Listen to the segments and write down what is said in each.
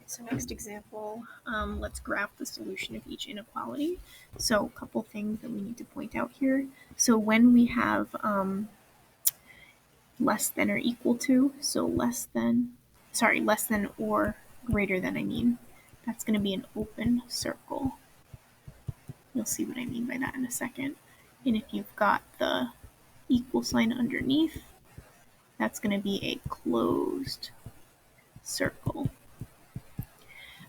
So next example, let's graph the solution of each inequality. So a couple things that we need to point out here. So when we have less than or equal to, so less than or greater than, that's going to be an open circle. You'll see what I mean by that in a second. And if you've got the equal sign underneath, that's going to be a closed circle.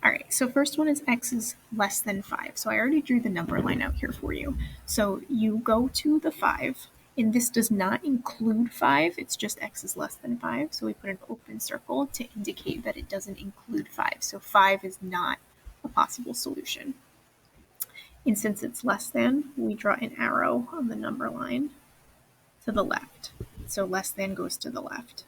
All right, so first one is x is less than 5. So I already drew the number line out here for you. So you go to the 5, and this does not include 5. It's just x is less than 5. So we put an open circle to indicate that it doesn't include 5. So 5 is not a possible solution. And since it's less than, we draw an arrow on the number line to the left. So less than goes to the left.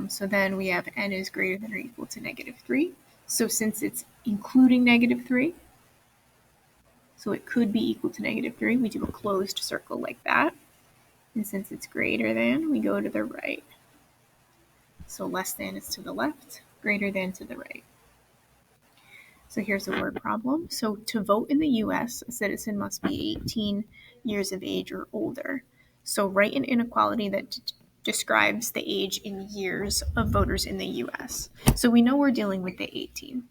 So then we have n is greater than or equal to -3. So since it's including -3, so it could be equal to -3, we do a closed circle like that. And since it's greater than, we go to the right. So less than is to the left, greater than to the right. So here's a word problem. So to vote in the US, a citizen must be 18 years of age or older. So write an inequality that describes the age in years of voters in the US. So we know we're dealing with the 18.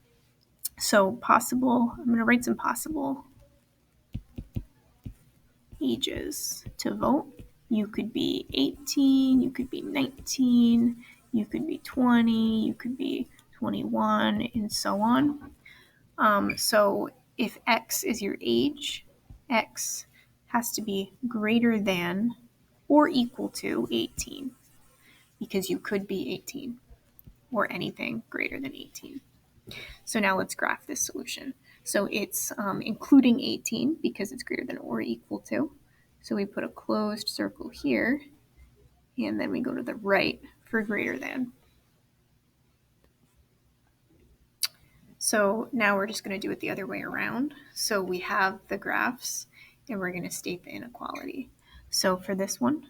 So possible, I'm going to write some possible ages to vote. You could be 18, you could be 19, you could be 20, you could be 21, and so on. So if X is your age, X has to be greater than or equal to 18, because you could be 18 or anything greater than 18. So now let's graph this solution. So it's including 18 because it's greater than or equal to. So we put a closed circle here, and then we go to the right for greater than. So now we're just going to do it the other way around. So we have the graphs, and we're going to state the inequality. So for this one,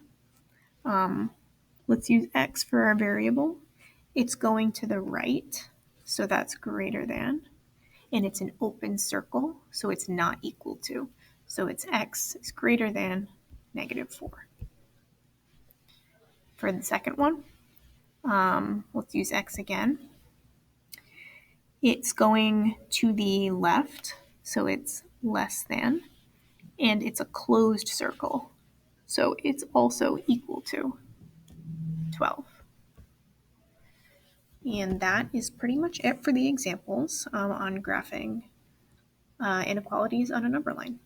let's use x for our variable. It's going to the right, so that's greater than. And it's an open circle, so it's not equal to. So it's x is greater than -4. For the second one, let's use x again. It's going to the left, so it's less than, and it's a closed circle, so it's also equal to 12. And that is pretty much it for the examples on graphing inequalities on a number line.